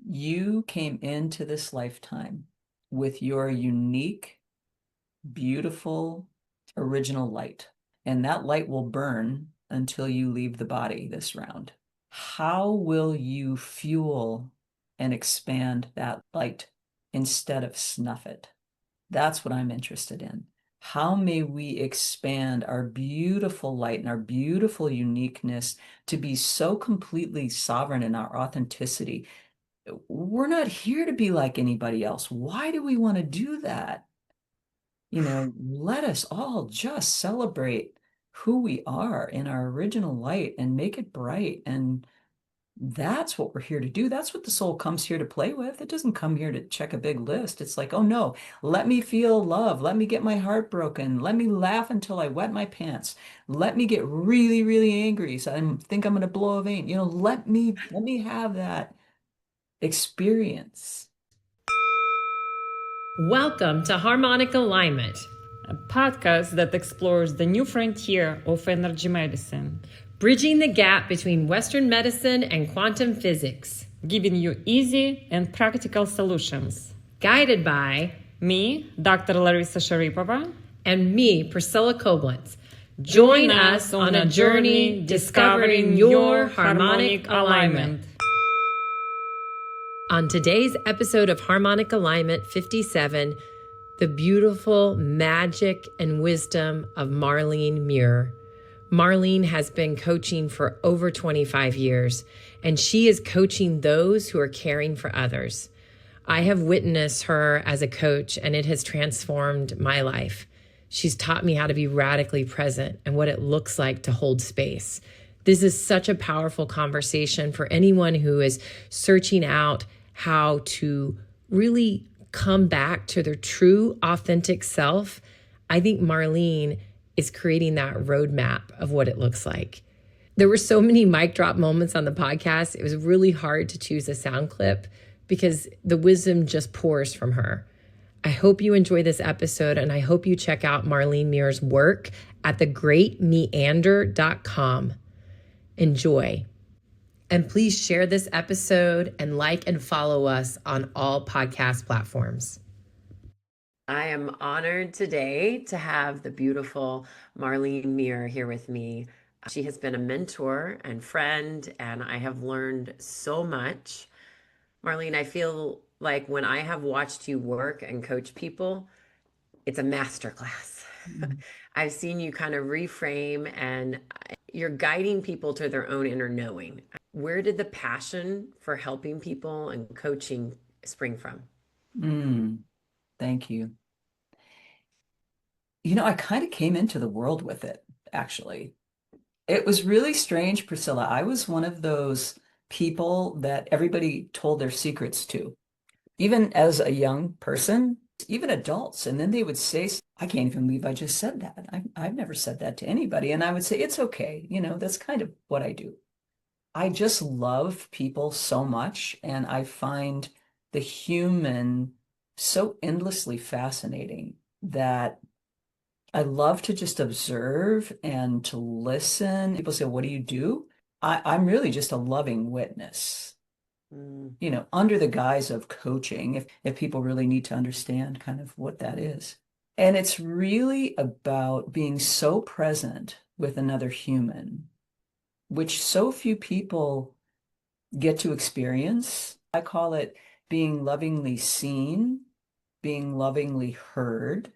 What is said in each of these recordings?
You came into this lifetime with your unique, beautiful, original light, and that light will burn until you leave the body this round. How will you fuel and expand that light instead of snuff it? That's what I'm interested in. How may we expand our beautiful light and our beautiful uniqueness to be so completely sovereign in our authenticity? We're not here to be like anybody else. Why do we want to do that? Let us all just celebrate who we are in our original light and make it bright. And that's what we're here to do. That's what the soul comes here to play with. It doesn't come here to check a big list. It's like, oh no, let me feel love. Let me get my heart broken. Let me laugh until I wet my pants. Let me get really, really angry. So I think I'm going to blow a vein. Let me have that experience. Welcome to Harmonic Alignment, a podcast that explores the new frontier of energy medicine, bridging the gap between Western medicine and quantum physics, giving you easy and practical solutions. Guided by me, Dr. Larissa Sharipova, and me, Priscilla Koblenz. Join us on a journey discovering your harmonic alignment. On today's episode of Harmonic Alignment 57, the beautiful magic and wisdom of Marlene Mier. Marlene has been coaching for over 25 years, and she is coaching those who are caring for others. I have witnessed her as a coach, and it has transformed my life. She's taught me how to be radically present and what it looks like to hold space. This is such a powerful conversation for anyone who is searching out how to really come back to their true, authentic self. I think Marlene is creating that roadmap of what it looks like. There were so many mic drop moments on the podcast. It was really hard to choose a sound clip because the wisdom just pours from her. I hope you enjoy this episode, and I hope you check out Marlene Mier's work at thegreatmeander.com. Enjoy. And please share this episode and like and follow us on all podcast platforms. I am honored today to have the beautiful Marlene Mier here with me. She has been a mentor and friend, and I have learned so much. Marlene, I feel like when I have watched you work and coach people, it's a masterclass. I've seen you kind of reframe, and you're guiding people to their own inner knowing. Where did the passion for helping people and coaching spring from? Thank you. I kind of came into the world with it, actually. It was really strange, Priscilla. I was one of those people that everybody told their secrets to, even as a young person, even adults. And then they would say, I can't even believe I just said that. I've never said that to anybody. And I would say, it's okay. That's kind of what I do. I just love people so much, and I find the human so endlessly fascinating that I love to just observe and to listen. People say, what do you do? I'm really just a loving witness, under the guise of coaching, if people really need to understand kind of what that is. And it's really about being so present with another human, which so few people get to experience. I call it being lovingly seen, being lovingly heard.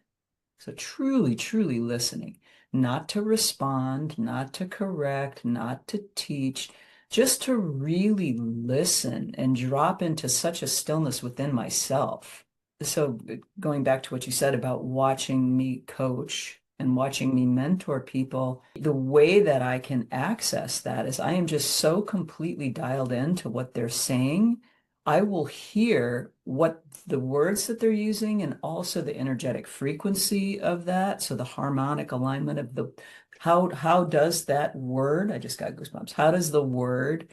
So truly, truly listening, not to respond, not to correct, not to teach, just to really listen and drop into such a stillness within myself. So going back to what you said about watching me coach and watching me mentor people, the way that I can access that is I am just so completely dialed into what they're saying. I will hear what the words that they're using and also the energetic frequency of that. So the harmonic alignment of how does that word, I just got goosebumps. How does the word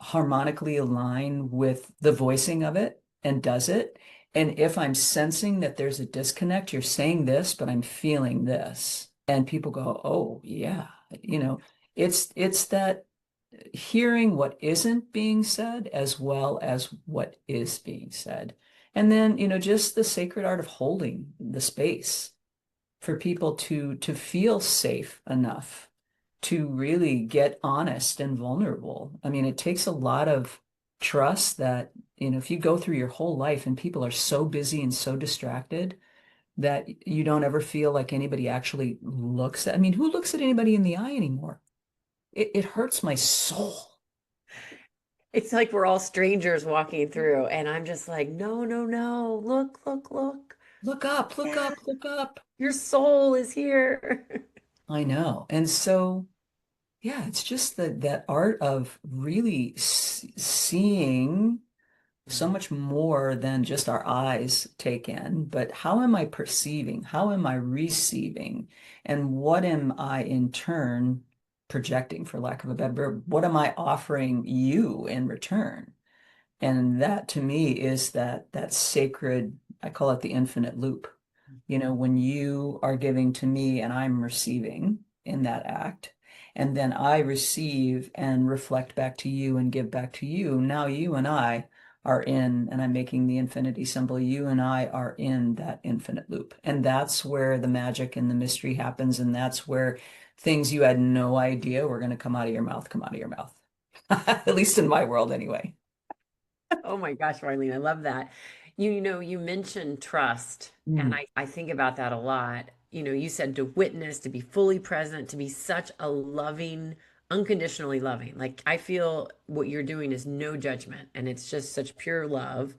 harmonically align with the voicing of it, and does it? And if I'm sensing that there's a disconnect, you're saying this, but I'm feeling this. And people go, oh, yeah. It's that hearing what isn't being said as well as what is being said. And then, just the sacred art of holding the space for people to feel safe enough to really get honest and vulnerable. I mean, it takes a lot of trust that, if you go through your whole life and people are so busy and so distracted that you don't ever feel like anybody actually looks at, I mean, who looks at anybody in the eye anymore? It hurts my soul. It's like we're all strangers walking through, and I'm just like, no, no, no. Look, look, look. Look up, look Yeah, up, look up. your soul is here. I know. And so, yeah, it's just that art of really seeing so much more than just our eyes take in, but how am I perceiving? How am I receiving? And what am I in turn projecting, for lack of a better word? What am I offering you in return? And that to me is that sacred, I call it the infinite loop. When you are giving to me and I'm receiving in that act, and then I receive and reflect back to you and give back to you. Now you and I are in, and I'm making the infinity symbol, you and I are in that infinite loop. And that's where the magic and the mystery happens. And that's where things you had no idea were going to come out of your mouth, come out of your mouth. At least in my world, anyway. Oh my gosh, Marlene, I love that. You mentioned trust, and Mm. I think about that a lot. You said to witness, to be fully present, to be such a loving, unconditionally loving. Like I feel what you're doing is no judgment, and it's just such pure love.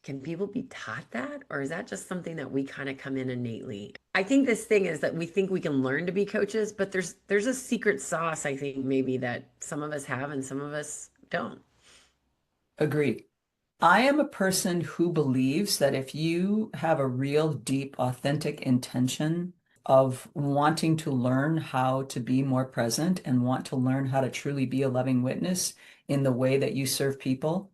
Can people be taught that, or is that just something that we kind of come in innately? I think this thing is that we think we can learn to be coaches, but there's a secret sauce, I think, maybe that some of us have and some of us don't. Agreed. I am a person who believes that if you have a real deep, authentic intention of wanting to learn how to be more present and want to learn how to truly be a loving witness in the way that you serve people.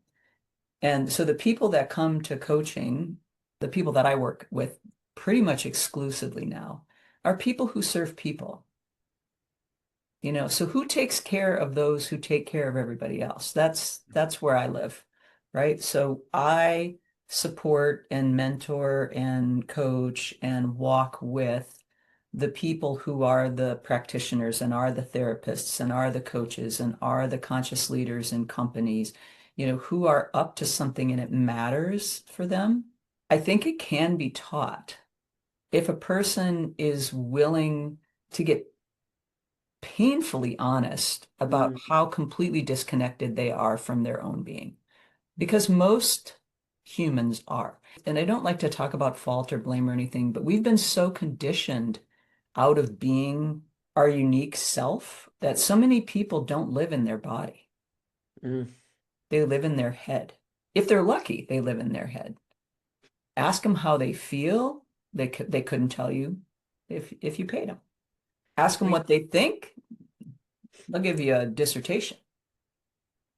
And so the people that come to coaching, the people that I work with pretty much exclusively now, are people who serve people. So who takes care of those who take care of everybody else? That's where I live, right? So I support and mentor and coach and walk with the people who are the practitioners and are the therapists and are the coaches and are the conscious leaders in companies, who are up to something and it matters for them. I think it can be taught if a person is willing to get painfully honest about Mm, how completely disconnected they are from their own being. Because most humans are. And I don't like to talk about fault or blame or anything, but we've been so conditioned out of being our unique self that so many people don't live in their body. mm. They live in their head. If they're lucky, they live in their head. Ask them how they feel. They couldn't tell you if you paid them. Ask them what they think. They'll give you a dissertation.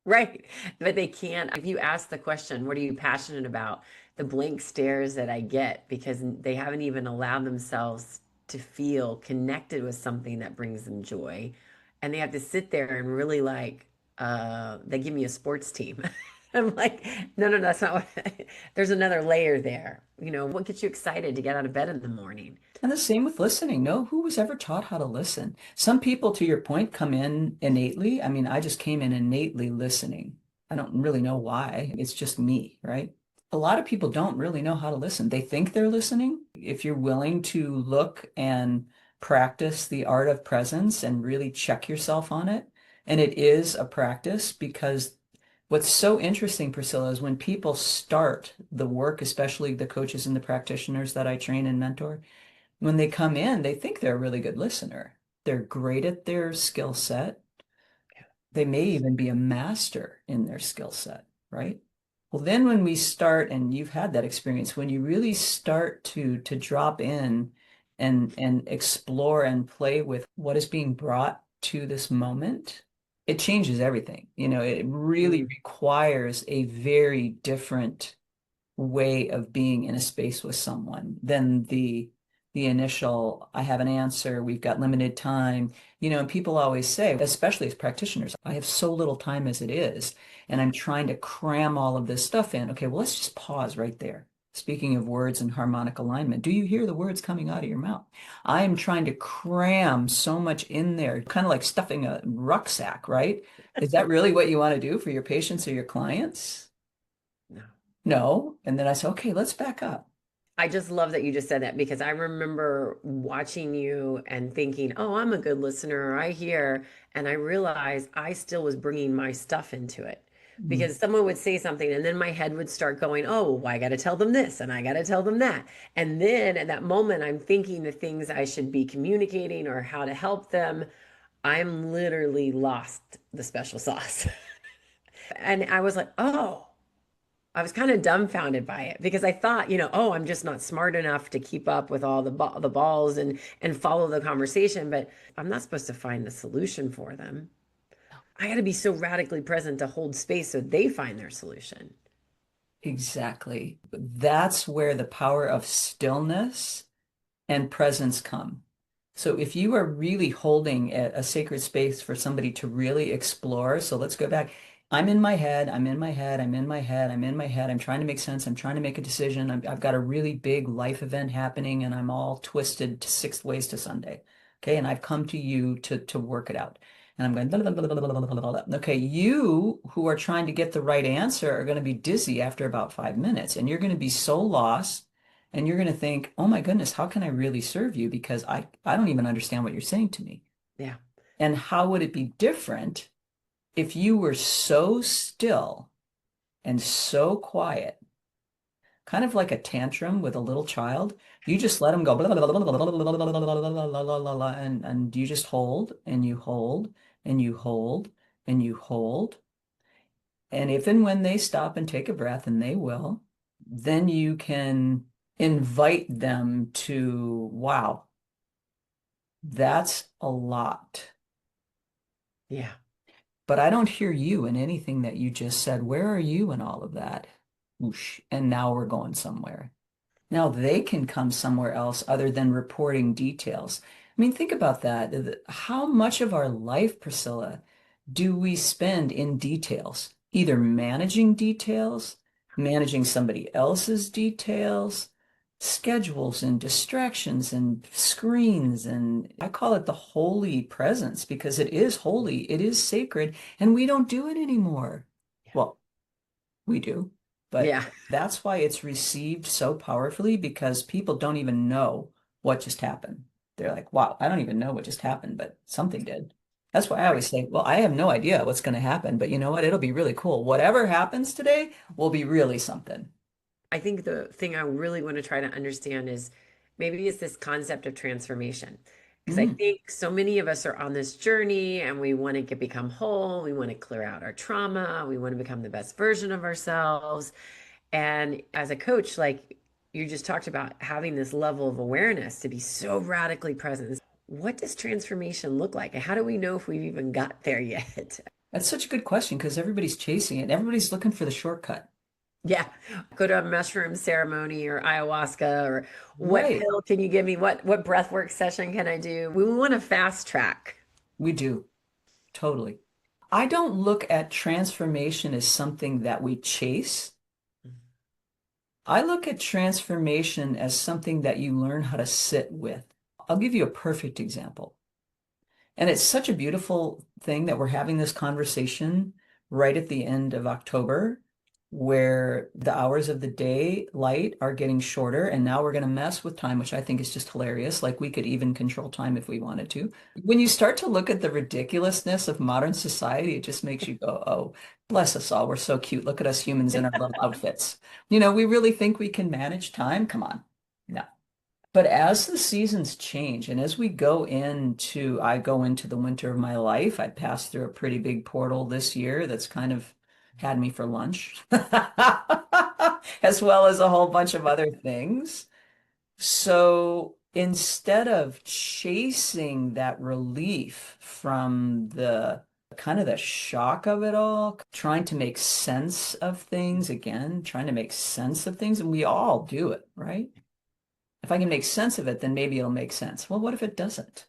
Right. But they can't. If you ask the question, what are you passionate about? The blank stares that I get because they haven't even allowed themselves to feel connected with something that brings them joy. And they have to sit there and really they give me a sports team. I'm like, no, no, that's not what, there's another layer there. What gets you excited to get out of bed in the morning? And the same with listening. No, who was ever taught how to listen? Some people, to your point, come in innately. I mean, I just came in innately listening. I don't really know why. It's just me, right? A lot of people don't really know how to listen. They think they're listening. If you're willing to look and practice the art of presence and really check yourself on it, and it is a practice because what's so interesting, Priscilla, is when people start the work, especially the coaches and the practitioners that I train and mentor, when they come in, they think they're a really good listener. They're great at their skill set. They may even be a master in their skill set, right? Well, then when we start, and you've had that experience, when you really start to drop in and explore and play with what is being brought to this moment, it changes everything. It really Mm, requires a very different way of being in a space with someone than the the initial, I have an answer, we've got limited time, and people always say, especially as practitioners, I have so little time as it is, and I'm trying to cram all of this stuff in. Okay, well, let's just pause right there. Speaking of words and harmonic alignment, do you hear the words coming out of your mouth? I am trying to cram so much in there, kind of like stuffing a rucksack, right? Is that really what you want to do for your patients or your clients? No. No. And then I say, okay, let's back up. I just love that you just said that because I remember watching you and thinking, oh, I'm a good listener. I hear. And I realized I still was bringing my stuff into it Mm. because someone would say something and then my head would start going, oh, well, I got to tell them this and I got to tell them that. And then at that moment, I'm thinking the things I should be communicating or how to help them. I'm literally lost the special sauce. And I was like, oh. I was kind of dumbfounded by it because I thought, oh, I'm just not smart enough to keep up with all the balls and follow the conversation, but I'm not supposed to find the solution for them. I got to be so radically present to hold space so they find their solution. Exactly. That's where the power of stillness and presence come. So if you are really holding a sacred space for somebody to really explore, so let's go back. I'm in my head, I'm in my head, I'm in my head, I'm in my head. I'm trying to make sense. I'm trying to make a decision. I've got a really big life event happening and I'm all twisted to six ways to Sunday. Okay. And I've come to you to work it out. And I'm going, blah, blah, blah, blah, blah, blah, blah, blah. Okay, you who are trying to get the right answer are going to be dizzy after about 5 minutes, and you're going to be so lost, and you're going to think, oh my goodness, how can I really serve you? Because I don't even understand what you're saying to me. Yeah. And how would it be different if you were so still and so quiet, kind of like a tantrum with a little child? You just let them go, blah, blah, blah, blah, blah, blah, blah, blah, blah, blah, blah, blah, blah, and you just hold and you hold and you hold and you hold. And if and when they stop and take a breath, and they will, then you can invite them to, wow, that's a lot. Yeah. But I don't hear you in anything that you just said. Where are you in all of that? Whoosh. And now we're going somewhere. Now they can come somewhere else other than reporting details. I mean, think about that. How much of our life, Priscilla, do we spend in details? Either managing details, managing somebody else's details, schedules and distractions and screens. And I call it the holy presence because it is holy, it is sacred, and we don't do it anymore. Well, we do, but Yeah. that's why it's received so powerfully because people don't even know what just happened. They're like, wow, I don't even know what just happened, but something did. That's why I always say, well, I have no idea what's going to happen, but you know what? It'll be really cool. Whatever happens today will be really something. I think the thing I really want to try to understand is maybe it's this concept of transformation. Because I Mm. think so many of us are on this journey and we want to become whole. We want to clear out our trauma. We want to become the best version of ourselves. And as a coach, like you just talked about having this level of awareness to be so radically present. What does transformation look like? And how do we know if we've even got there yet? That's such a good question because everybody's chasing it. Everybody's looking for the shortcut. Yeah, go to a mushroom ceremony or ayahuasca or what Right. pill can you give me? What breath work session can I do? We want to fast track. We do. Totally. I don't look at transformation as something that we chase. I look at transformation as something that you learn how to sit with. I'll give you a perfect example. And it's such a beautiful thing that we're having this conversation right at the end of October, where the hours of the day light are getting shorter. And now we're going to mess with time, which I think is just hilarious. Like we could even control time if we wanted to. When you start to look at the ridiculousness of modern society, it just makes you go, oh, bless us all. We're so cute. Look at us humans in our little outfits. We really think we can manage time. Come on. No. But as the seasons change and as I go into the winter of my life, I passed through a pretty big portal this year that's kind of had me for lunch, as well as a whole bunch of other things. So instead of chasing that relief from the kind of the shock of it all, trying to make sense of things again, trying to make sense of things, and we all do it, right? If I can make sense of it, then maybe it'll make sense. Well, what if it doesn't?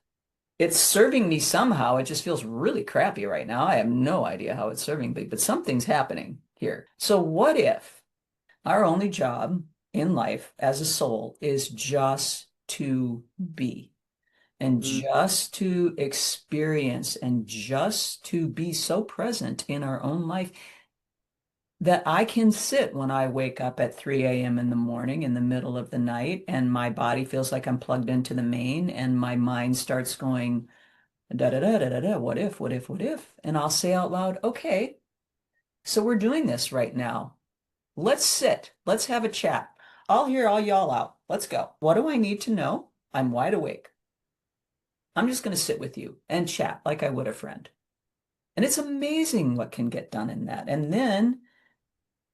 It's serving me somehow. It just feels really crappy right now. I have no idea how it's serving me, but something's happening here. So what if our only job in life as a soul is just to be and Mm. just to experience and just to be so present in our own life that I can sit when I wake up at 3 a.m. in the morning in the middle of the night and my body feels like I'm plugged into the main and my mind starts going da da da da da da, what if, what if, what if? And I'll say out loud, okay, so we're doing this right now. Let's sit. Let's have a chat. I'll hear all y'all out. Let's go. What do I need to know? I'm wide awake. I'm just going to sit with you and chat like I would a friend. And it's amazing what can get done in that. And then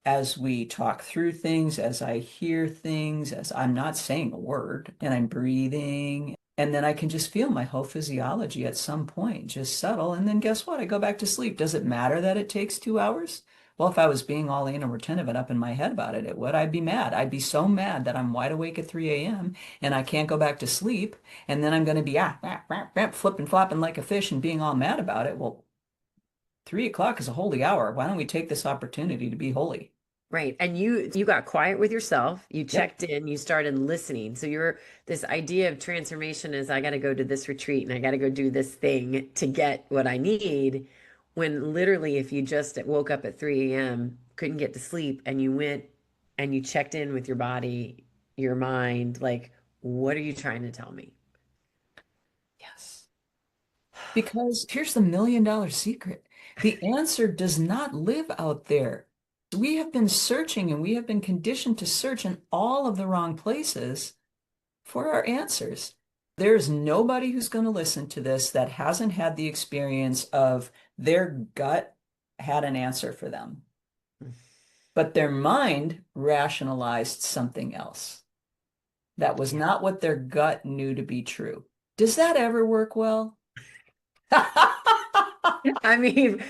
as we talk through things, as I hear things, as I'm not saying a word and I'm breathing, and then I can just feel my whole physiology at some point just settle. And then guess what? I go back to sleep. Does it matter that it takes 2 hours? Well, if I was being all anal retentive and up in my head about it, it would. I'd be mad. I'd be so mad that I'm wide awake at 3 a.m. and I can't go back to sleep. And then I'm going to be flipping, flopping like a fish and being all mad about it. Well, 3 o'clock is a holy hour. Why don't we take this opportunity to be holy? Right. And you got quiet with yourself. You Yep. checked in, you started listening. So you're this idea of transformation is I got to go to this retreat and I got to go do this thing to get what I need. When literally, if you just woke up at 3 a.m., couldn't get to sleep, and you went and you checked in with your body, your mind, like, what are you trying to tell me? Yes. Because here's the $1 million secret. The answer does not live out there. We have been searching and we have been conditioned to search in all of the wrong places for our answers. There's nobody who's going to listen to this that hasn't had the experience of their gut had an answer for them, but their mind rationalized something else. That was Yeah. not what their gut knew to be true. Does that ever work well? I mean,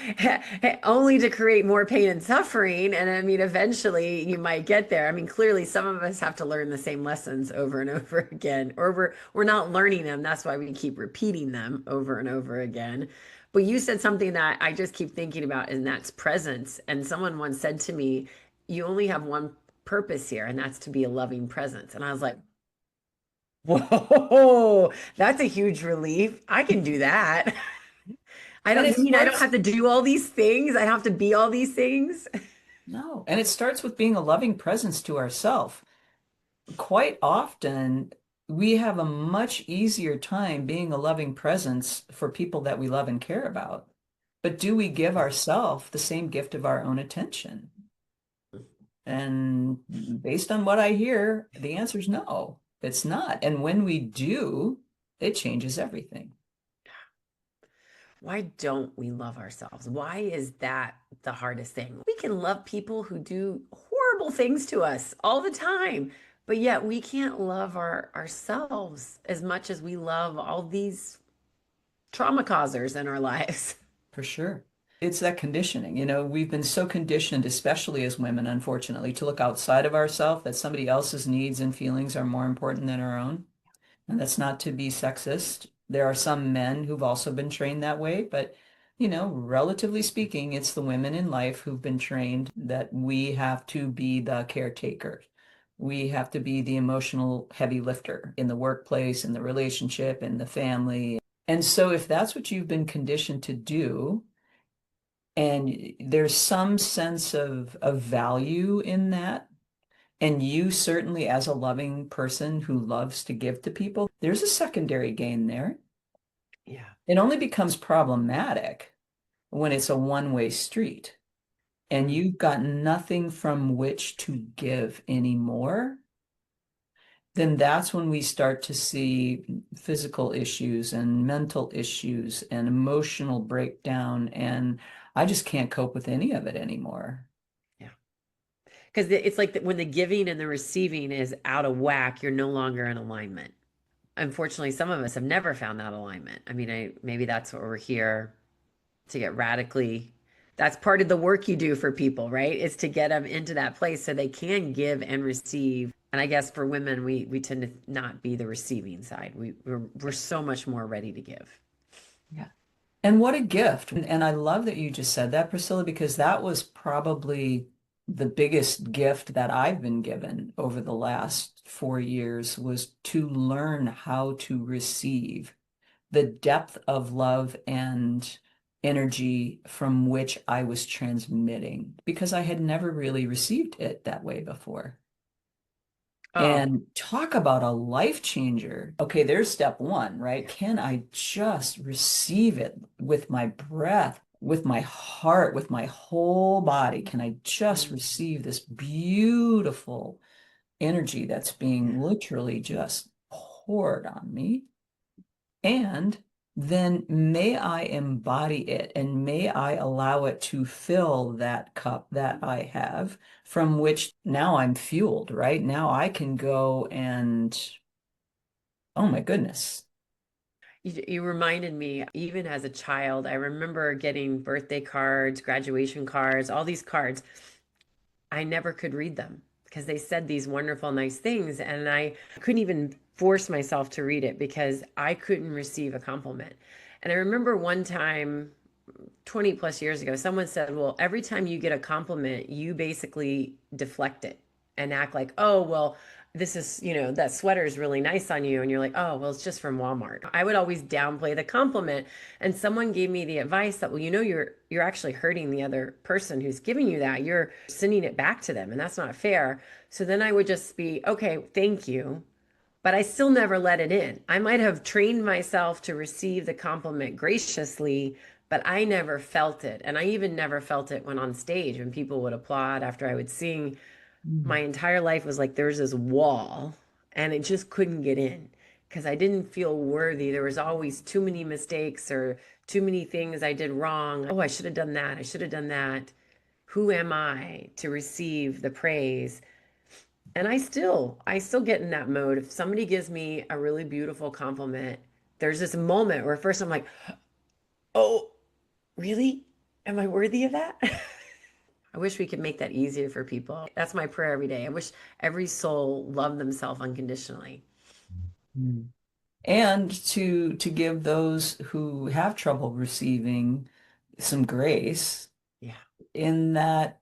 only to create more pain and suffering. And I mean, eventually you might get there. I mean, clearly some of us have to learn the same lessons over and over again, or we're not learning them. That's why we keep repeating them over and over again. But you said something that I just keep thinking about, and that's presence. And someone once said to me, you only have one purpose here, and that's to be a loving presence. And I was like, whoa, that's a huge relief. I can do that. I And don't, it you mean I don't starts, have to do all these things? I don't have to be all these things? no, and it starts with being a loving presence to ourselves. Quite often, we have a much easier time being a loving presence for people that we love and care about. But do we give ourselves the same gift of our own attention? And based on what I hear, the answer is no, it's not. And when we do, it changes everything. Why don't we love ourselves? Why is that the hardest thing? We can love people who do horrible things to us all the time, but yet we can't love ourselves as much as we love all these trauma causers in our lives. For sure. It's that conditioning. We've been so conditioned, especially as women, unfortunately, to look outside of ourselves, that somebody else's needs and feelings are more important than our own. And that's not to be sexist. There are some men who've also been trained that way, but relatively speaking, it's the women in life who've been trained that we have to be the caretaker. We have to be the emotional heavy lifter in the workplace, in the relationship, in the family. And so if that's what you've been conditioned to do, and there's some sense of value in that, and you certainly, as a loving person who loves to give to people, there's a secondary gain there. Yeah. It only becomes problematic when it's a one-way street and Mm. you've got nothing from which to give anymore. Then that's when we start to see physical issues and mental issues and emotional breakdown. And I just can't cope with any of it anymore. Yeah. Because it's like when the giving and the receiving is out of whack, you're no longer in alignment. Unfortunately, some of us have never found that alignment. I mean, maybe that's what we're here to get radically. That's part of the work you do for people, right? Is to get them into that place so they can give and receive And I guess for women, we tend to not be the receiving side. We're so much more ready to give. Yeah. And what a gift. And I love that you just said that, Priscilla, because that was probably the biggest gift that I've been given over the last 4 years was to learn how to receive the depth of love and energy from which I was transmitting because I had never really received it that way before. Oh, And talk about a life changer. Okay, there's step one, right? Can I just receive it with my breath, with my heart, with my whole body? Can I just mm, receive this beautiful energy that's yeah. being literally just poured on me? And then may I embody it and may I allow it to fill that cup that I have from which now I'm fueled, right? Now I can go and, oh my goodness. You reminded me, even as a child, I remember getting birthday cards, graduation cards, all these cards. I never could read them because they said these wonderful, nice things. And I couldn't even force myself to read it because I couldn't receive a compliment. And I remember one time, 20 plus years ago, someone said, well, every time you get a compliment, you basically deflect it and act like, oh, well, this is, that sweater is really nice on you. And you're like, oh, well, it's just from Walmart. I would always downplay the compliment. And someone gave me the advice that, well, you're actually hurting the other person who's giving you that. You're sending it back to them, and that's not fair. So then I would just be, okay, thank you, but I still never let it in. I might have trained myself to receive the compliment graciously, but I never felt it. And I even never felt it when on stage, when people would applaud after I would sing. My Mm. entire life was like there's this wall, and it just couldn't get in because I didn't feel worthy. There was always too many mistakes or too many things I did wrong. Oh, I should have done that. I should have done that. Who am I to receive the praise? And I still get in that mode. If somebody gives me a really beautiful compliment, there's this moment where first I'm like, oh, really? Am I worthy of that? I wish we could make that easier for people. That's my prayer every day. I wish every soul loved themselves unconditionally. Mm. And to give those who have trouble receiving some grace Yeah. in that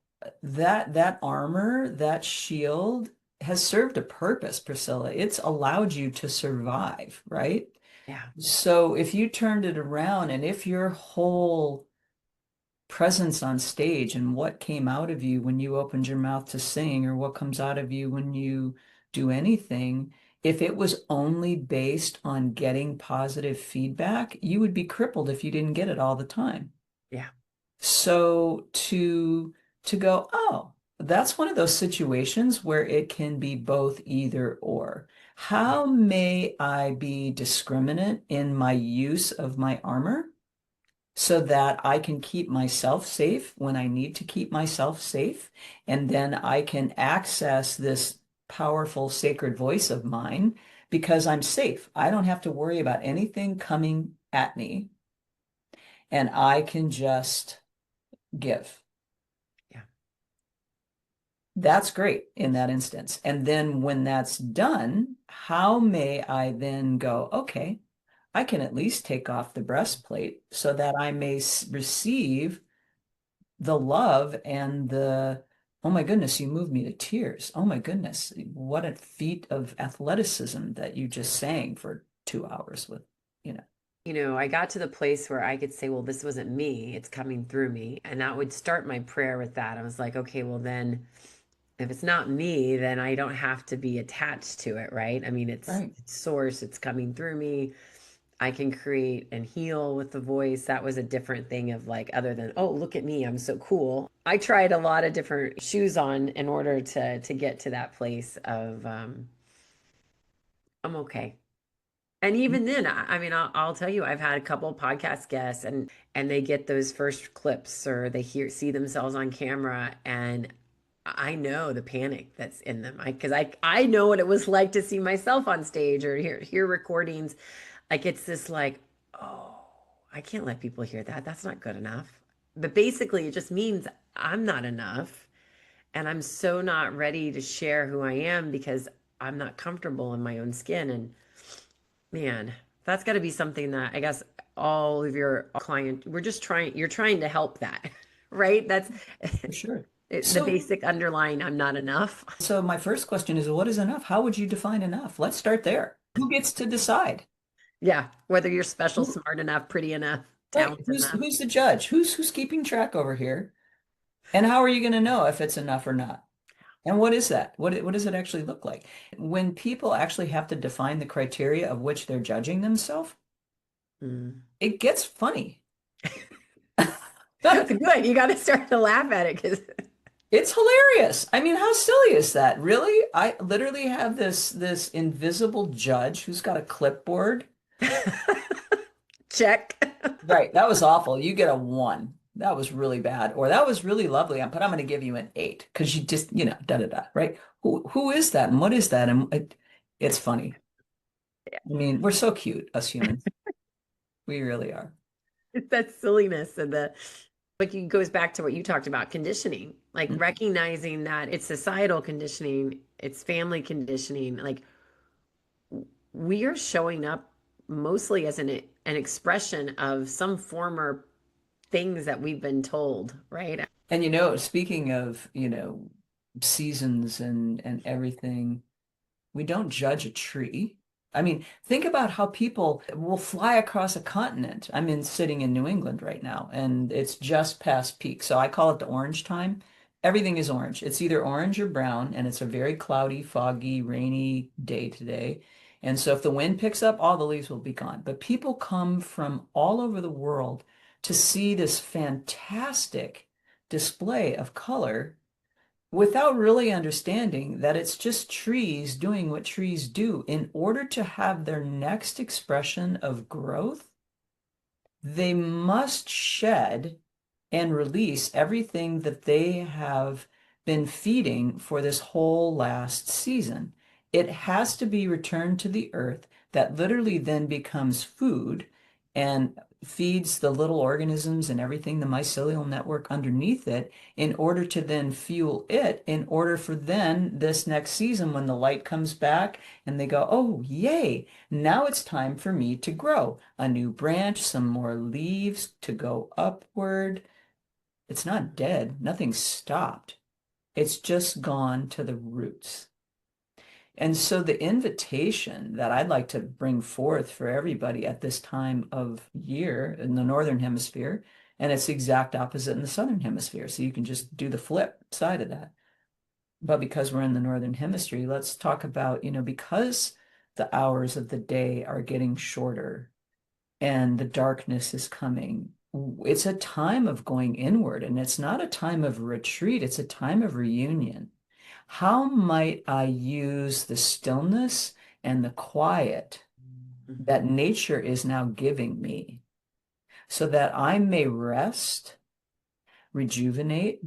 armor, that shield has served a purpose, Priscilla. It's allowed you to survive, right? Yeah. So if you turned it around and if your whole presence on stage and what came out of you when you opened your mouth to sing or what comes out of you when you do anything, if it was only based on getting positive feedback, you would be crippled if you didn't get it all the time. Yeah. So to go, oh, that's one of those situations where it can be both either or. Yeah. How may I be discriminate in my use of my armor so that I can keep myself safe when I need to keep myself safe, and then I can access this powerful sacred voice of mine because I'm safe. I don't have to worry about anything coming at me, and I can just give. Yeah. That's great in that instance. And then when that's done, how may I then go, okay, I can at least take off the breastplate so that I may receive the love and oh my goodness, you moved me to tears. Oh my goodness, what a feat of athleticism that you just sang for 2 hours with, you know. I got to the place where I could say, well, this wasn't me, it's coming through me. And that would start my prayer with that. I was like, okay, well, then if it's not me, then I don't have to be attached to it, right? I mean, Right. it's source, it's coming through me. I can create and heal with the voice. That was a different thing of like, other than, oh, look at me, I'm so cool. I tried a lot of different shoes on in order to get to that place of I'm okay. And even then, I mean, I'll tell you, I've had a couple podcast guests, and they get those first clips or they see themselves on camera, and I know the panic that's in them. I know what it was like to see myself on stage or hear recordings. Like it's this like, oh, I can't let people hear that. That's not good enough. But basically, it just means I'm not enough, and I'm so not ready to share who I am because I'm not comfortable in my own skin. And man, that's got to be something that I guess all of your client, you're trying to help that, right? That's For sure. the So, basic underlying, I'm not enough. so my first question is, what is enough? How would you define enough? Let's start there. Who gets to decide? Yeah. Whether you're special, Who, smart enough, pretty enough, right? talented Who's enough. who's the judge? Who's keeping track over here? And how are you going to know if it's enough or not? And what is that? What does it actually look like? When people actually have to define the criteria of which they're judging themselves, Mm. it gets funny. Good. You got to start to laugh at it because It's hilarious. I mean, how silly is that? Really? I literally have this invisible judge who's got a clipboard. check. Right, that was awful. You get a 1. That was really bad. Or that was really lovely, but I'm going to give you an 8 because you just, da da da, right? Who is that and what is that? And it's funny. I mean, we're so cute, us humans. We really are. It's that silliness and the like it goes back to what you talked about conditioning, like Mm. recognizing that it's societal conditioning, it's family conditioning. Like we are showing up mostly as an expression of some former things that we've been told, right? And speaking of, seasons and everything, we don't judge a tree. I mean, think about how people will fly across a continent. Sitting in New England right now, and it's just past peak. So I call it the orange time. Everything is orange. It's either orange or brown, and it's a very cloudy, foggy, rainy day today. And so if the wind picks up, all the leaves will be gone. But people come from all over the world to see this fantastic display of color without really understanding that it's just trees doing what trees do. In order to have their next expression of growth, they must shed and release everything that they have been feeding for this whole last season. It has to be returned to the earth that literally then becomes food and feeds the little organisms and everything, the mycelial network underneath it, in order to then fuel it, in order for then this next season, when the light comes back and they go, oh, yay, now it's time for me to grow a new branch, some more leaves to go upward. It's not dead. Nothing stopped. It's just gone to the roots. And so the invitation that I'd like to bring forth for everybody at this time of year in the Northern Hemisphere, and it's the exact opposite in the Southern Hemisphere. So you can just do the flip side of that. But because we're in the Northern Hemisphere, let's talk about, because the hours of the day are getting shorter and the darkness is coming. It's a time of going inward, and it's not a time of retreat, it's a time of reunion. How might I use the stillness and the quiet that nature is now giving me so that I may rest, rejuvenate,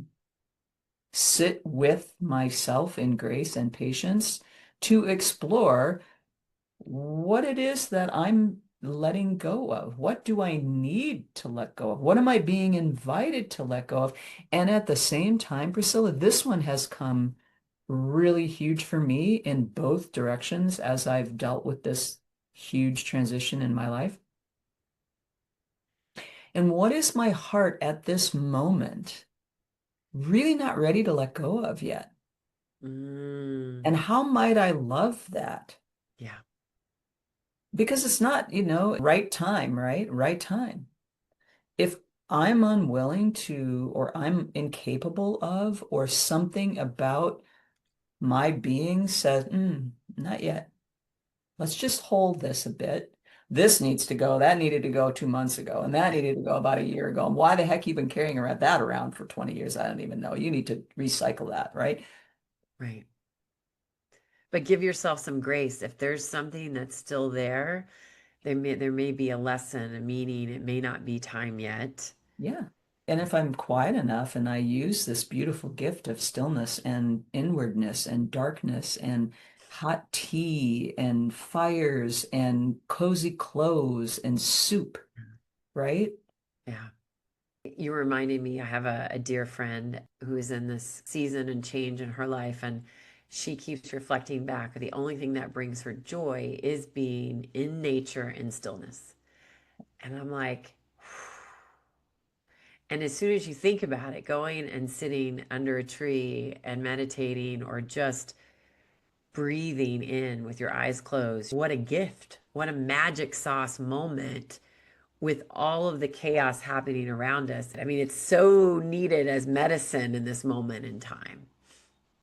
sit with myself in grace and patience to explore what it is that I'm letting go of. What do I need to let go of? What am I being invited to let go of? And at the same time, Priscilla, this one has come really huge for me in both directions as I've dealt with this huge transition in my life. And what is my heart at this moment really not ready to let go of yet? Mm, And how might I love that? yeah. Because it's not, right time, right? Right time. If I'm unwilling to, or I'm incapable of, or something about my being says, not yet. Let's just hold this a bit. This needs to go. That needed to go 2 months ago, and that needed to go about a year ago. And why the heck you been carrying around that around for 20 years? I don't even know. You need to recycle that, right? Right. But give yourself some grace. If there's something that's still there, there may be a lesson, a meaning. It may not be time yet. Yeah. And if I'm quiet enough and I use this beautiful gift of stillness and inwardness and darkness and hot tea and fires and cozy clothes and soup, right? Yeah. You reminded me, I have a dear friend who is in this season and change in her life, and she keeps reflecting back, the only thing that brings her joy is being in nature and stillness. And I'm like, and as soon as you think about it, going and sitting under a tree and meditating or just breathing in with your eyes closed, what a gift. What a magic sauce moment with all of the chaos happening around us. I mean, it's so needed as medicine in this moment in time.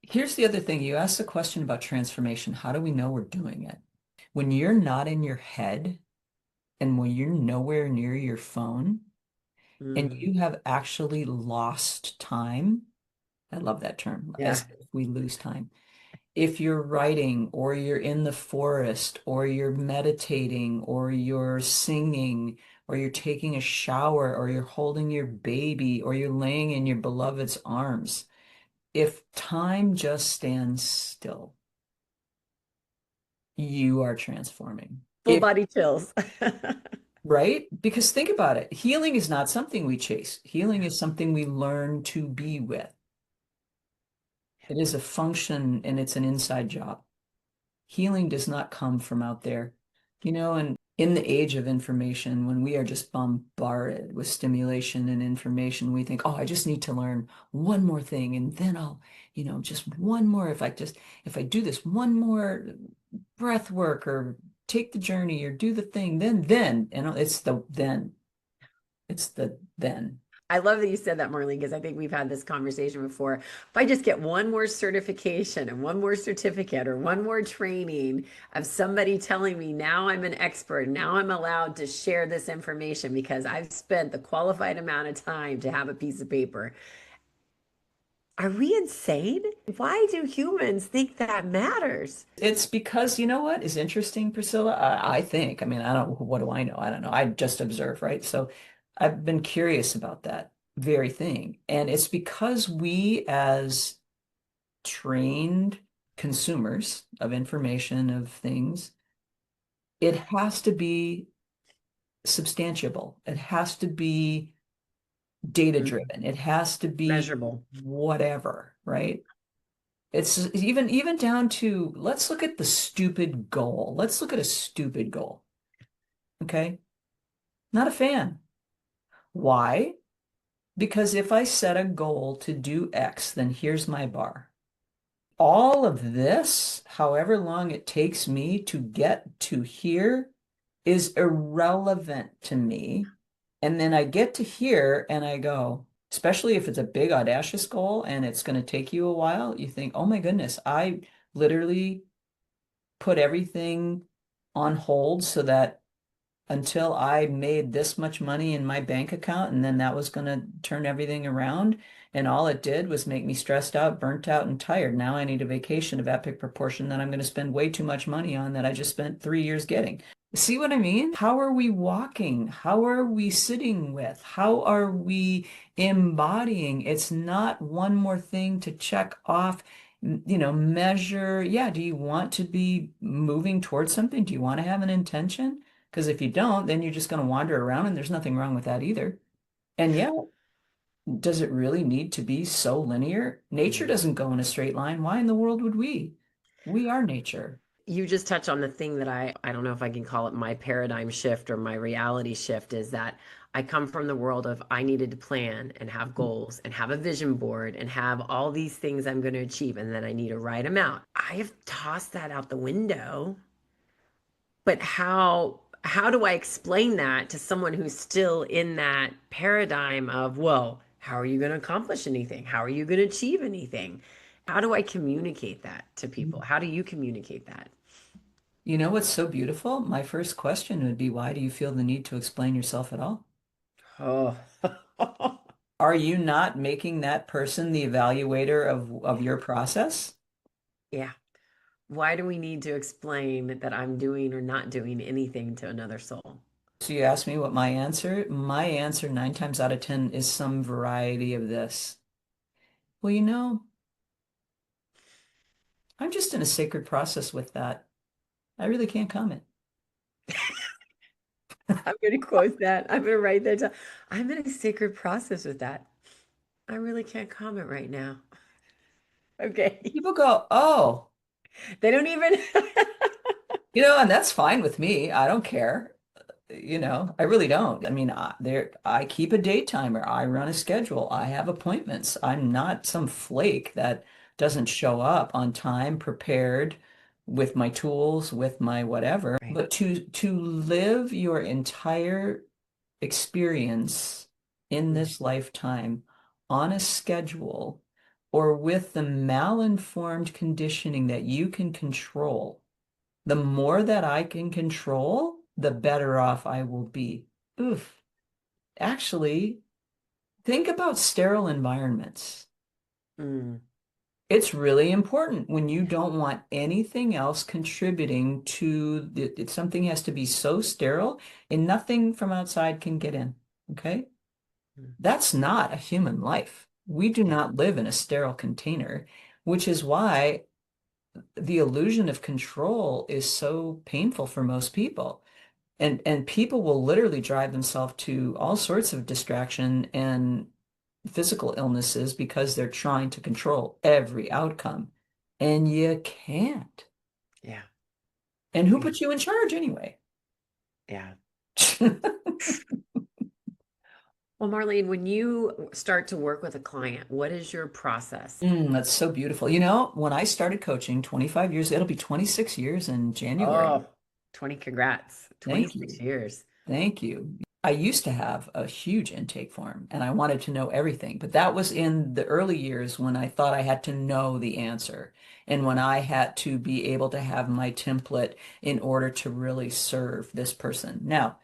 Here's the other thing. You asked a question about transformation. How do we know we're doing it? When you're not in your head and when you're nowhere near your phone and Mm, you have actually lost time, I love that term, yeah. as if we lose time. If you're writing or you're in the forest or you're meditating or you're singing or you're taking a shower or you're holding your baby or you're laying in your beloved's arms, if time just stands still, you are transforming. Full body chills. Right? Because think about it. Healing is not something we chase. Healing is something we learn to be with. It is a function and it's an inside job. Healing does not come from out there. And in the age of information, when we are just bombarded with stimulation and information, we think, oh, I just need to learn one more thing and then I'll, just one more. If I do this one more breath work or take the journey or do the thing, then, it's the then. I love that you said that, Marlene, because I think we've had this conversation before. If I just get one more certification and one more certificate or one more training of somebody telling me now I'm an expert, now I'm allowed to share this information because I've spent the qualified amount of time to have a piece of paper. Are we insane? Why do humans think that matters? It's because you know what is interesting, Priscilla? I think, I mean, I don't, what do I know? I don't know. I just observe, right? So I've been curious about that very thing. And it's because we, as trained consumers of information, of things, it has to be substantiable. It has to be data Mm, driven. It has to be measurable. whatever, right? It's even down to let's look at the stupid goal. Let's look at a stupid goal. Okay? Not a fan. Why? Because if I set a goal to do X, then here's my bar. All of this, however long it takes me to get to here, is irrelevant to me. And then I get to here and I go, especially if it's a big audacious goal and it's going to take you a while, you think, oh my goodness, I literally put everything on hold so that until I made this much money in my bank account and then that was going to turn everything around. And all it did was make me stressed out, burnt out, and tired. Now I need a vacation of epic proportion that I'm going to spend way too much money on that I just spent 3 years getting. See what I mean? How are we walking? How are we sitting with? How are we embodying? It's not one more thing to check off, measure. Yeah, do you want to be moving towards something? Do you want to have an intention? Because if you don't, then you're just going to wander around and there's nothing wrong with that either. And yeah, does it really need to be so linear? Nature doesn't go in a straight line. Why in the world would we? We are nature. You just touched on the thing that I don't know if I can call it my paradigm shift or my reality shift is that I come from the world of I needed to plan and have goals and have a vision board and have all these things I'm going to achieve and then I need to write them out. I have tossed that out the window. But how do I explain that to someone who's still in that paradigm of, well, how are you going to accomplish anything? How are you going to achieve anything? How do I communicate that to people? How do you communicate that? You know what's so beautiful? My first question would be, why do you feel the need to explain yourself at all? Oh, Are you not making that person the evaluator of your process? yeah. Why do we need to explain that I'm doing or not doing anything to another soul? So you ask me what my answer 9 times out of 10 is some variety of this. Well, I'm just in a sacred process with that. I really can't comment. I'm going to quote that. I'm going to write that down. I'm in a sacred process with that. I really can't comment right now. Okay. People go, oh, They don't even. and that's fine with me. I don't care. I really don't. I mean, I keep a date timer. I run a schedule. I have appointments. I'm not some flake that doesn't show up on time, prepared with my tools, with my whatever. Right. But to live your entire experience in Mm. this lifetime on a schedule or with the malinformed conditioning that you can control, the more that I can control, the better off I will be. Oof. Actually, think about sterile environments. Mm. It's really important when you don't want anything else contributing to something has to be so sterile and nothing from outside can get in. Okay? Mm. That's not a human life. We do Yeah. not live in a sterile container, which is why the illusion of control is so painful for most people. And people will literally drive themselves to all sorts of distraction and physical illnesses because they're trying to control every outcome. And you can't. Yeah. And who Yeah. put you in charge anyway? Yeah. Well, Marlene, when you start to work with a client, what is your process? That's so beautiful. When I started coaching 25 years, it'll be 26 years in January. Oh, 20 congrats. Thank 26 you. years. Thank you. I used to have a huge intake form and I wanted to know everything, but that was in the early years when I thought I had to know the answer and when I had to be able to have my template in order to really serve this person. Now,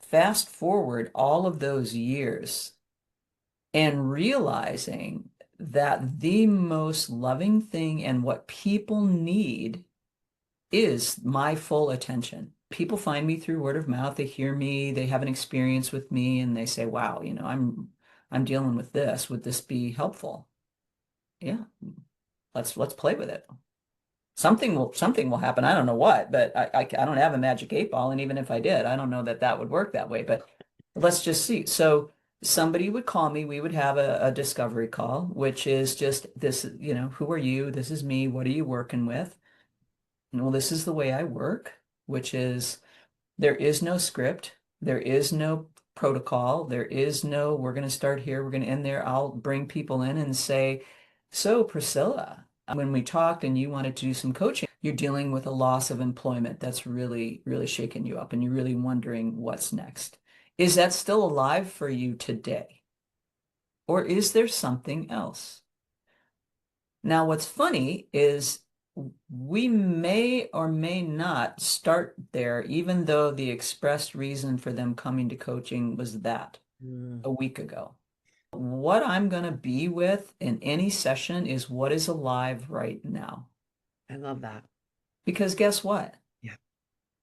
fast forward all of those years and realizing that the most loving thing and what people need is my full attention. People find me through word of mouth. They hear me, they have an experience with me, and they say, "Wow, I'm dealing with this. Would this be helpful?" Yeah, let's play with it. Something will happen. I don't know what, but I don't have a magic 8 ball, and even if I did, I don't know that that would work that way. But let's just see. So somebody would call me. We would have a discovery call, which is just this. Who are you? This is me. What are you working with? Well, this is the way I work, which is there is no script, there is no protocol, there is no, we're going to start here, we're going to end there. I'll bring people in and say, so Priscilla, when we talked and you wanted to do some coaching, you're dealing with a loss of employment that's really, really shaking you up and you're really wondering what's next. Is that still alive for you today? Or is there something else? Now, what's funny is we may or may not start there, even though the expressed reason for them coming to coaching was that Mm, a week ago. What I'm going to be with in any session is what is alive right now. I love that. Because guess what? Yeah.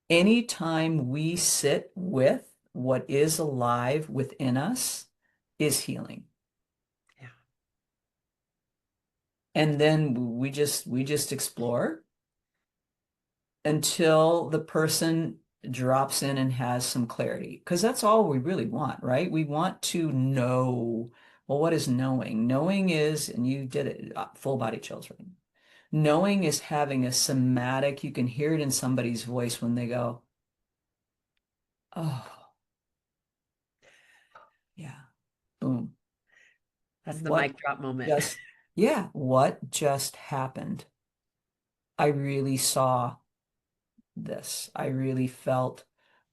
Anytime we sit with what is alive within us is healing. Yeah. And then we just explore until the person drops in and has some clarity. Because that's all we really want, right? We want to know. Well, what is knowing? Knowing is, and you did it, full body chills, right? Knowing is having a somatic, you can hear it in somebody's voice when they go, oh, yeah, boom. That's the What mic drop moment. just, yeah, what just happened? I really saw this. I really felt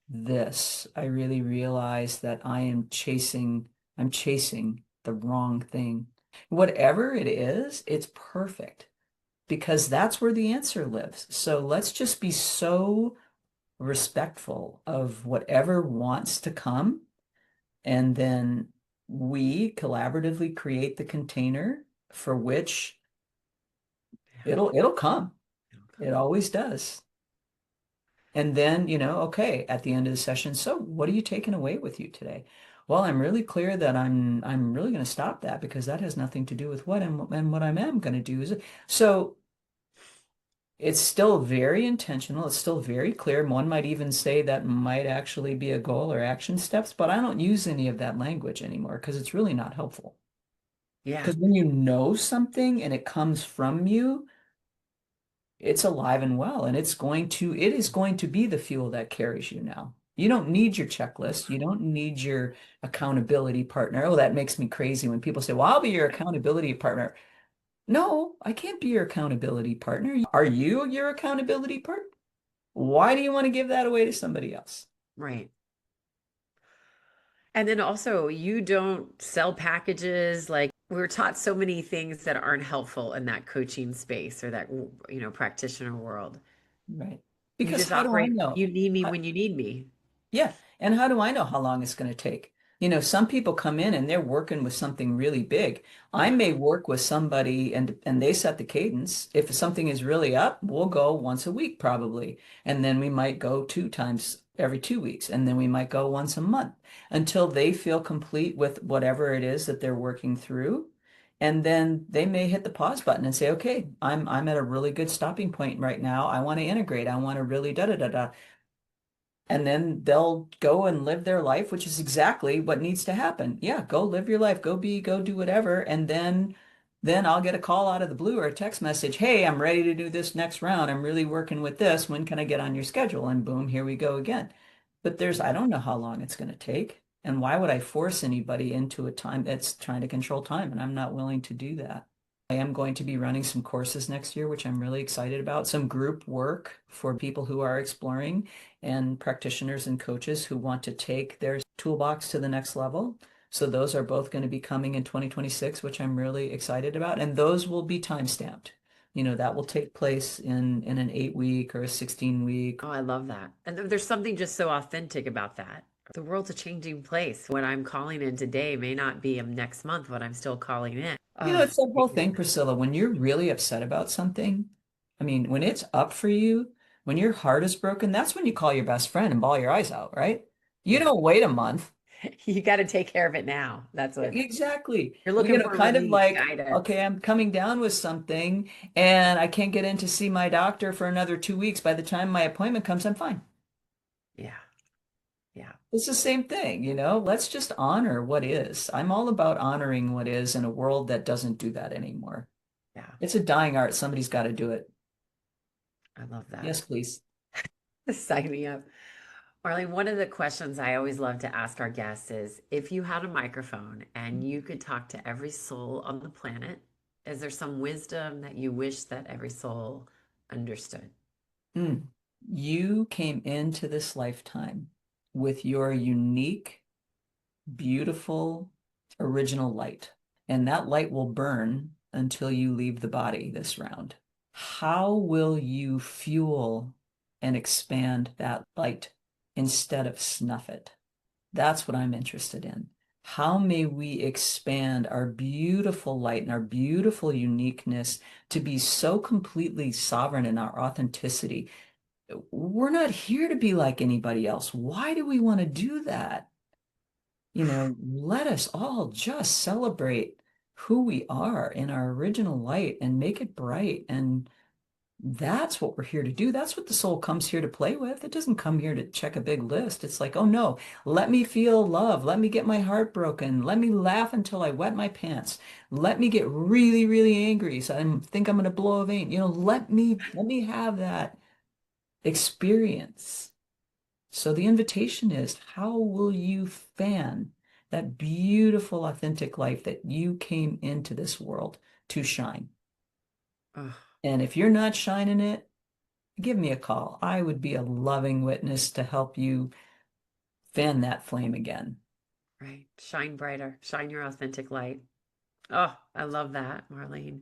this. I really realized that I'm chasing the wrong thing. Whatever it is, it's perfect because that's where the answer lives. So let's just be so respectful of whatever wants to come. And then we collaboratively create the container for which Yeah. it'll come. It'll It come. always does. And then, okay, at the end of the session, so what are you taking away with you today? Well, I'm really clear that I'm really going to stop that because that has nothing to do with what and what I am going to do is so it's still very intentional. It's still very clear. One might even say that might actually be a goal or action steps, but I don't use any of that language anymore because it's really not helpful. Yeah. Because when you know something and it comes from you, it's alive and well, and it is going to be the fuel that carries you now. You don't need your checklist. You don't need your accountability partner. Oh, that makes me crazy when people say, well, I'll be your accountability partner. No, I can't be your accountability partner. Are you your accountability partner? Why do you want to give that away to somebody else? Right. And then also, you don't sell packages. Like, we were taught so many things that aren't helpful in that coaching space or that, practitioner world. Right. You Because just how do I operate, know? you need me I- when you need me. Yeah. And how do I know how long it's going to take? Some people come in and they're working with something really big. I may work with somebody and they set the cadence. If something is really up, we'll go once a week probably. And then we might go 2 times every 2 weeks. And then we might go once a month until they feel complete with whatever it is that they're working through. And then they may hit the pause button and say, okay, I'm at a really good stopping point right now. I want to integrate. I want to really da da da da. And then they'll go and live their life, which is exactly what needs to happen. Yeah, go live your life, go do whatever. And then I'll get a call out of the blue or a text message. Hey, I'm ready to do this next round. I'm really working with this. When can I get on your schedule? And boom, here we go again. But I don't know how long it's going to take. And why would I force anybody into a time that's trying to control time? And I'm not willing to do that. I am going to be running some courses next year, which I'm really excited about. Some group work for people who are exploring and practitioners and coaches who want to take their toolbox to the next level. So those are both going to be coming in 2026, which I'm really excited about. And those will be time stamped. That will take place in an 8 week or a 16 week. Oh, I love that. And there's something just so authentic about that. The world's a changing place. What I'm calling in today may not be next month, but I'm still calling in. Oh, It's that whole thing, Priscilla, when you're really upset about something, I mean, when it's up for you, when your heart is broken, that's when you call your best friend and bawl your eyes out, right? You yeah. don't wait a month. You got to take care of it now. That's what Exactly. you're looking for, Kind of relief, like, guidance. okay, I'm coming down with something and I can't get in to see my doctor for another 2 weeks. By the time my appointment comes, I'm fine. Yeah. Yeah. It's the same thing. Let's just honor what is. I'm all about honoring what is in a world that doesn't do that anymore. Yeah. It's a dying art. Somebody's got to do it. I love that. Yes, please. Sign me up. Marlene, one of the questions I always love to ask our guests is if you had a microphone and you could talk to every soul on the planet, is there some wisdom that you wish that every soul understood? Mm. You came into this lifetime with your unique, beautiful, original light, and that light will burn until you leave the body this round. How will you fuel and expand that light instead of snuff it? That's what I'm interested in. How may we expand our beautiful light and our beautiful uniqueness to be so completely sovereign in our authenticity? We're not here to be like anybody else. Why do we want to do that? Let us all just celebrate who we are in our original light and make it bright. And that's what we're here to do. That's what the soul comes here to play with. It doesn't come here to check a big list. It's like, oh no, let me feel love. Let me get my heart broken. Let me laugh until I wet my pants. Let me get really, really angry. So I think I'm going to blow a vein. Let me have that experience. So the invitation is, how will you fan that beautiful, authentic life that you came into this world to shine? Oh, And if you're not shining it, give me a call. I would be a loving witness to help you fan that flame again. right. Shine brighter. Shine your authentic light. Oh, I love that, Marlene.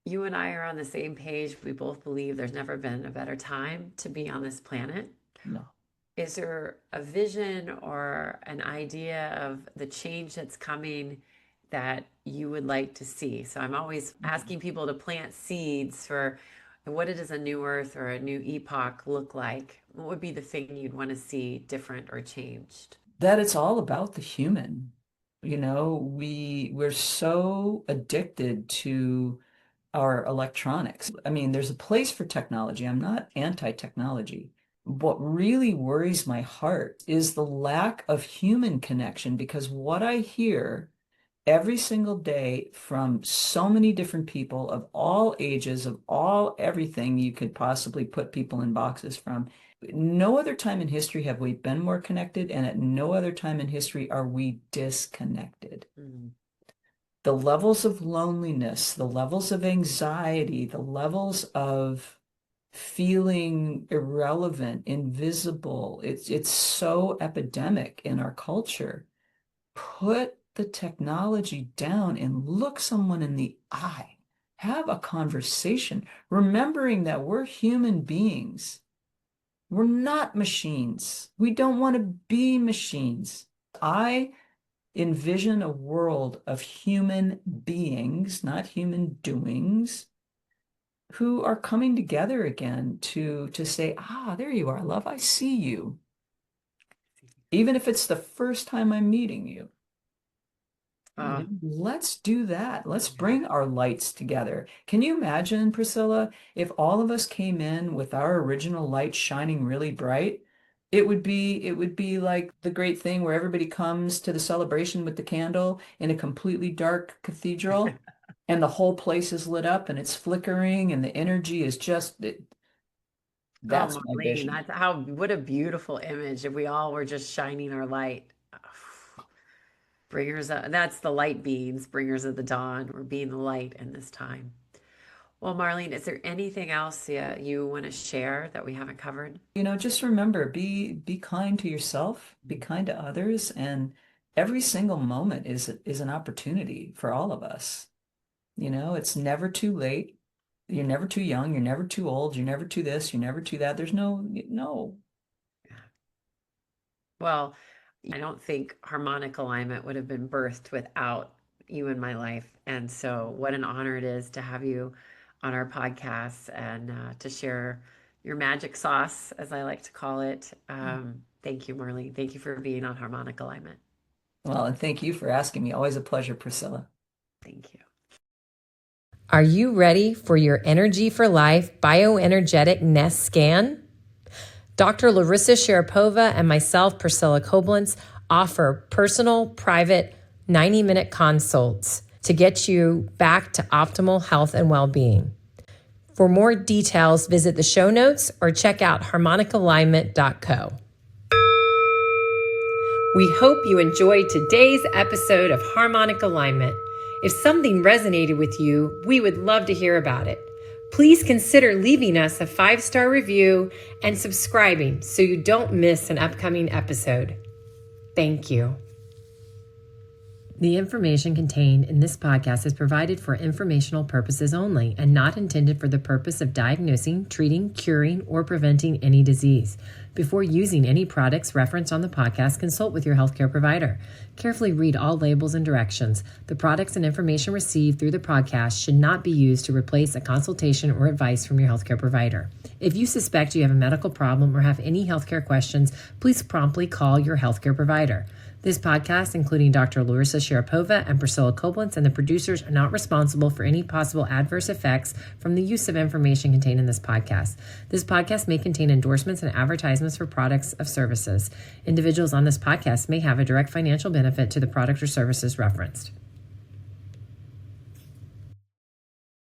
You and I are on the same page. We both believe there's never been a better time to be on this planet. No. Is there a vision or an idea of the change that's coming that you would like to see? So I'm always asking people to plant seeds for what does a new earth or a new epoch look like? What would be the thing you'd want to see different or changed? That it's all about the human. We're so addicted to our electronics. I mean, there's a place for technology. I'm not anti-technology. What really worries my heart is the lack of human connection because what I hear every single day from so many different people of all ages, of all everything you could possibly put people in boxes from. No other time in history have we been more connected, and at no other time in history are we disconnected. The levels of loneliness, the levels of anxiety, the levels of feeling irrelevant, invisible, it's so epidemic in our culture. Put the technology down and look someone in the eye. Have a conversation, remembering that we're human beings. We're not machines. We don't want to be machines. I envision a world of human beings, not human doings, who are coming together again to say, there you are, love, I see you. Even if it's the first time I'm meeting you. Let's do that. Let's bring our lights together. Can you imagine, Priscilla, if all of us came in with our original light shining really bright? It would be like the great thing where everybody comes to the celebration with the candle in a completely dark cathedral and the whole place is lit up and it's flickering and the energy is just that's my Marlene, vision. what a beautiful image if we all were just shining our light. Bringers of, that's the light beings, bringers of the dawn. We're being the light in this time. Well, Marlene, is there anything else you want to share that we haven't covered? Just remember, be kind to yourself, be kind to others, and every single moment is an opportunity for all of us. It's never too late. You're never too young, you're never too old, you're never too this, you're never too that. There's no. Well, I don't think harmonic alignment would have been birthed without you in my life. And so, what an honor it is to have you on our podcast and to share your magic sauce, as I like to call it. Thank you, Marlene. Thank you for being on Harmonic Alignment. Well, and thank you for asking me. Always a pleasure, Priscilla. Thank you. Are you ready for your Energy for Life bioenergetic nest scan? Dr. Larissa Sharapova and myself, Priscilla Koblenz, offer personal, private, 90-minute consults to get you back to optimal health and well-being. For more details, visit the show notes or check out harmonicalignment.co. We hope you enjoyed today's episode of Harmonic Alignment. If something resonated with you, we would love to hear about it. Please consider leaving us a 5-star review and subscribing so you don't miss an upcoming episode. Thank you. The information contained in this podcast is provided for informational purposes only and not intended for the purpose of diagnosing, treating, curing, or preventing any disease. Before using any products referenced on the podcast, consult with your healthcare provider. Carefully read all labels and directions. The products and information received through the podcast should not be used to replace a consultation or advice from your healthcare provider. If you suspect you have a medical problem or have any healthcare questions, please promptly call your healthcare provider. This podcast, including Dr. Larissa Sharapova and Priscilla Koblenz and the producers, are not responsible for any possible adverse effects from the use of information contained in this podcast. This podcast may contain endorsements and advertisements for products or services. Individuals on this podcast may have a direct financial benefit to the product or services referenced.